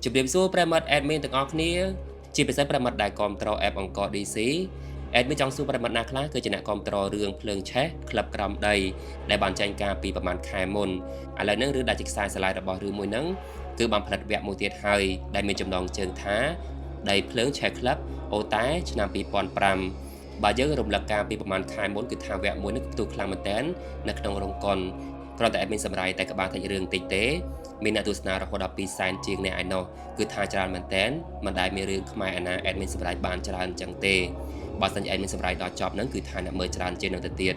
ជំរាបសួរប្រិមត្ត admin ទាំងអស់គ្នាជាពិសេសប្រិមត្តដែលគ្រប់គ្រង app អង្គរ DC admin ចង់សួរប្រិមត្តណាខ្លះគឺជាអ្នកគ្រប់គ្រងរឿងភ្លើងឆេះក្លឹបក្រំដីដែលបានចែងការពីប្រហែលខែមុនឥឡូវហ្នឹងឬដែលជាខ្សែស្រឡាយរបស់រឿងមួយហ្នឹងគឺបានផលិតវគ្គមួយទៀតហើយដែលមានចំណងជើងថាដីភ្លើងឆេះក្លឹបអូតែឆ្នាំ2005បើយើងរំលឹកការពីប្រហែលខែមុនគឺថាវគ្គមួយនេះផ្ទុះខ្លាំងមែនទែននៅក្នុងរោងកុនគ្រាន់តែ admin សម្រាយតែក្បាលតិចរឿងតិចទេមានអ្នកទស្សនារហូតដល់2សែនជាងអ្នកឯណោះគឺថាច្រើនមែនទែនមិនដែលមានរឿងខ្មែរអាណា admin សម្រាប់បានច្រើនអញ្ចឹងទេបើសិនជា admin សម្រាប់ដល់ចប់ហ្នឹងគឺថាអ្នកមើលច្រើនជាងនឹងទៅទៀត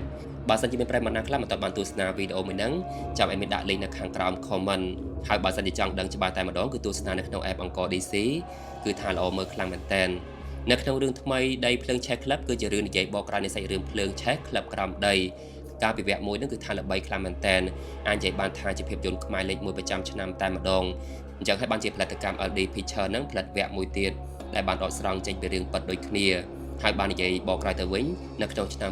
បើសិនជាមានប្រិយមិត្តណាខ្លះមិនតបបានទស្សនាវីដេអូមួយហ្នឹងចាំ admin ដាក់ link នៅខាងក្រោម comment ហើយបើសិនជាចង់ដឹងច្បាស់តែម្ដងគឺទស្សនានៅក្នុង app អង្គរ DC គឺថាល្អមើលខ្លាំងមែនទែននៅក្នុងរឿងថ្មីដីភ្លើងឆេះក្លឹបគឺជារឿងនិយាយបកក្រោយនៃសាច់រឿងភ្លើងឆេះក្លឹបក្រំដីការពិវៈមួយនឹងគឺថាល្បីខ្លាំងមែនទែនអាចនិយាយបានថាជាភាពយន្តខ្មែរលេខ1ប្រចាំឆ្នាំតែម្ដងអញ្ចឹងហើយបានជាផលិតកម្ម LD Picture នឹងផលិតវគ្គមួយទៀតដែលបានដកស្រង់ចេញពីរឿងពិតដូចគ្នាហើយបាននិយាយបកក្រោយទៅវិញនៅក្នុងឆ្នាំ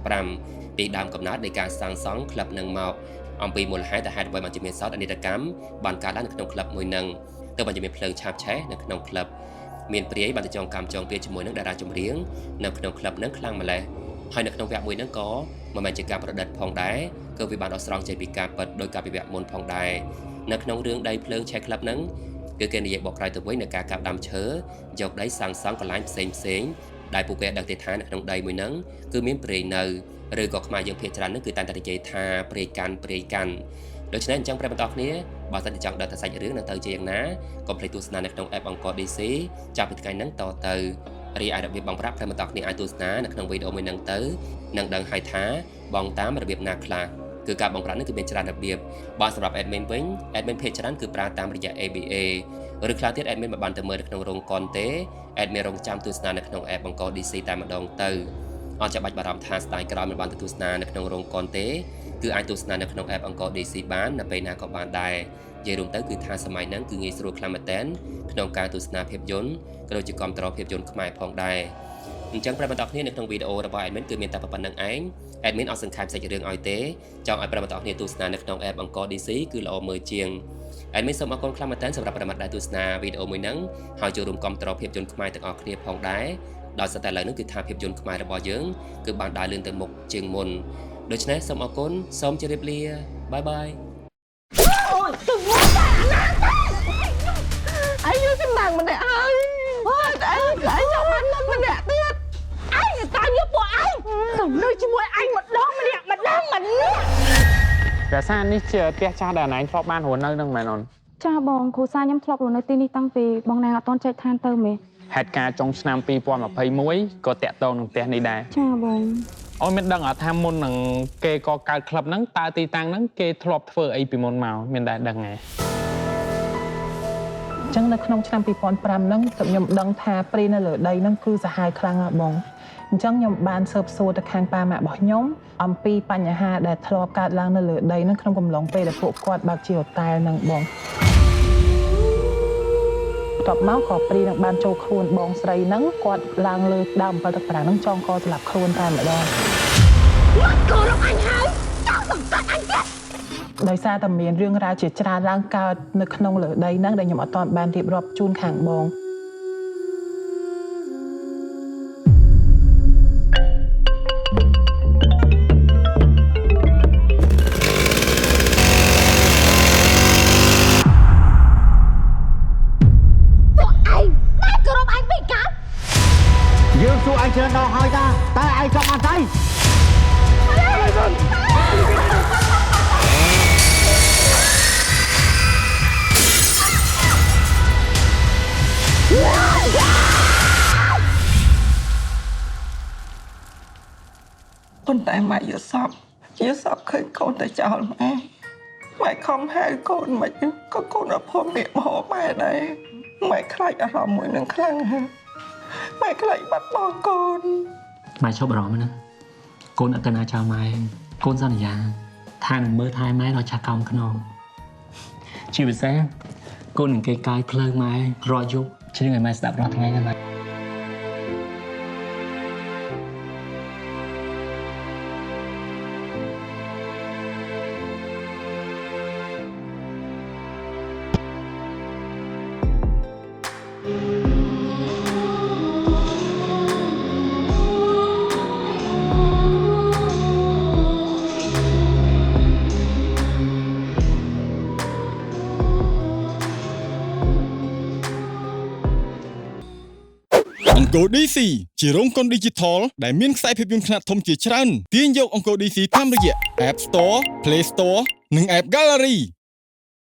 2005ពីដើមកំណើតនៃការសាងសង់ក្លឹបនឹងមកអំពីមូលហេតុដែលហេតុអ្វីបានជាមានសោតអនិច្ចកម្មបានកើតឡើងនៅក្នុងក្លឹបមួយនឹងទៅបានជាមានភ្លើងឆាបឆេះនៅក្នុងក្លឹបមានព្រាយបានទៅចងកម្មចងពៀជាមួយនឹងតារាចម្រៀងនៅក្នុងក្លឹបនឹងខ្លាំងម្ល៉េះហើយនៅក្នុងវគ្គមួយហ្នឹងក៏មិនមែនជាការប្រឌិតផងដែរគឺវាបានដកស្រង់ចេញពីការពិតដោយការពិវៈមុនផងដែរនៅក្នុងរឿងដីភ្លើងឆេះក្លឹបហ្នឹងគឺគេនិយាយបកក្រោយទៅវិញនៅការកាប់ដាំឈើយកដីសាងសង់កន្លែងផ្សេងដែលពួកគេដឹងទេថានៅក្នុងដីមួយហ្នឹងគឺមានព្រៃនៅឬក៏ខ្មែរយើងភាគច្រើនហ្នឹងគឺតែងតែនិយាយថាព្រៃកាន់ដូច្នេះអញ្ចឹងប្រិយមិត្តទាំងគ្នាបើសិនជាចង់ដឹងថាសាច់រឿងនឹងទៅជាយ៉ាងណាកុំភ្លេចទស្សនានៅក្នុង app អង្គរ DC ចាប់ពីថ្ងៃហ្នឹងតទៅរីឯរបៀបបងប្រាប់ប្រិយមិត្តទាំងគ្នាអាចទស្សនានៅក្នុងវីដេអូមួយហ្នឹងទៅនឹងដឹងហើយថាបងតាមរបៀបណាខ្លះគឺការបងប្រាប់នេះគឺមានច្រើនរបៀបបើសម្រាប់ admin វិញ admin ភាគច្រើនគឺប្រើតាមរយៈ ABA ឬខ្លះទៀត admin មិនបានទៅមើលនៅក្នុងរោងកុនទេ admin រងចាំទស្សនានៅក្នុង app អង្គរ DC តែម្ដងទៅអត់ចាំបាច់បារម្ភថាស្ដាយក្រោយមិនបានទៅទស្សនានៅក្នុងរោងកុនទេគឺអាចទស្សនានៅក្នុង app អង្គរ DC បាននៅពេលណាក៏បានដែរនិយាយរួមទៅគឺថាសម័យហ្នឹងគឺងាយស្រួលខ្លាំងមែនទែនក្នុងការទស្សនាភាពយន្តក៏ដូចជាគាំទ្រភាពយន្តខ្មែរផងដែរអញ្ចឹងប្រិយមិត្តទាំងគ្នានៅក្នុងវីដេអូរបស់ admin គឺមានតែប៉ុណ្្នឹងឯង admin អត់សង្ខេបសាច់រឿងឲ្យទេចង់ឲ្យប្រិយមិត្តទាំងគ្នាទស្សនានៅក្នុង app អង្គរ DC គឺល្អមើលជាង admin សូមអរគុណខ្លាំងមែនទែនសម្រាប់ប្រិយមិត្តដែលទស្សនាវីដេអូមួយហ្នឹងហើយចូលរួមគាំទ្រភាពយន្តខ្មែរទាំងអស់គ្នាផងដែរដោយសារតែឥឡូវនេះគឺថាភាពយន្តខ្មែររបស់យើងគឺបានដើរលឿនទៅមុខជាងមុនដូច្នេះសូមអរគុណសូមជម្រាបលាបាយបាយអូយទៅមកតែអាណាអញយកសម្ដងម្នាក់ហើយអូយតែអញយកបានម្នាក់ទៀតអញតើយកពួកអញទៅនៅជាមួយអញម្ដងម្នាក់ប្រាសាទនេះជាផ្ទះចាស់ដែលណែធ្លាប់បានរស់នៅនឹងមែនអូនចាបងគ្រូសាខ្ញុំធ្លាប់រស់នៅទីនេះតាំងពីបងណាអត់ទាន់ចែកឋានទៅមេហេតុការណ៍ចុងឆ្នាំ2021ក៏តាក់ទងនឹងផ្ទះនេះដែរចាបងអូនមានដឹងអត់ថាមុននឹងគេក៏កើតក្លឹបហ្នឹងតើទីតាំងហ្នឹងគេធ្លាប់ធ្វើអីពីមុនមកមានដែរដឹងហ៎ចឹងនៅក្នុងឆ្នាំ2005ហ្នឹងខ្ញុំដឹងថាព្រីនៅលើដីហ្នឹងគឺសាហាវខ្លាំងណាស់បងអញ្ចឹងខ្ញុំបានស៊ើបសួរទៅខាងប៉ាម៉ាក់របស់ខ្ញុំអំពីបញ្ហាដែលធ្លាប់កើតឡើងនៅលើដីហ្នឹងក្នុងកំឡុងពេលដែលពួកគាត់បើកជាហូតែលហ្នឹងបងតបមកក៏ព្រីនឹងបានចូលខ្លួនបងស្រីហ្នឹងគាត់ឡើងលើដើមអំបិលទឹកប្រាំងហ្នឹងចងកសម្លាប់ខ្លួនតែម្ដងគាត់គោរពអញហើយចង់សង្កត់អញទៀតដោយសារតែមានរឿងរ៉ាវជាច្រើនឡើងកើតនៅក្នុងលើដីហ្នឹងដែលខ្ញុំអត់ទាន់បានរៀបរាប់ជូនខាងបងយើងសួរអញច្រើនដងហើយតាតែឯងចង់បានស្អីប៉ុន្តែម៉ែយល់សពឃើញកូនតែចោលម៉ែខំហៅកូនមិនក៏កូនអត់ភ័ព្វពាក្យមកម៉ែដែរម៉ែខ្លាចអារម្មណ៍មួយនឹងខ្លាំងម៉ែខ្លាចបាត់បង់កូនម៉ែឈប់អារម្មណ៍ណាកូនអត់ទៅណាចោលម៉ែកូនសន្យាថានឹងមើលថែម៉ែដល់ចាស់កំខ្នងជាពិសេសកូននឹងគេកាយភ្លើងម៉ែរាល់យប់ជ្រៀងឲ្យម៉ែស្ដាប់រាល់ថ្ងៃណាម៉ែ អង្គរ DC ជារោងកុន Digital ដែលមានខ្សែភាពយន្តខ្នាតធំជាច្រើនទាញយកអង្គរ DC តាមរយៈ App Store, Play Store និង App Gallery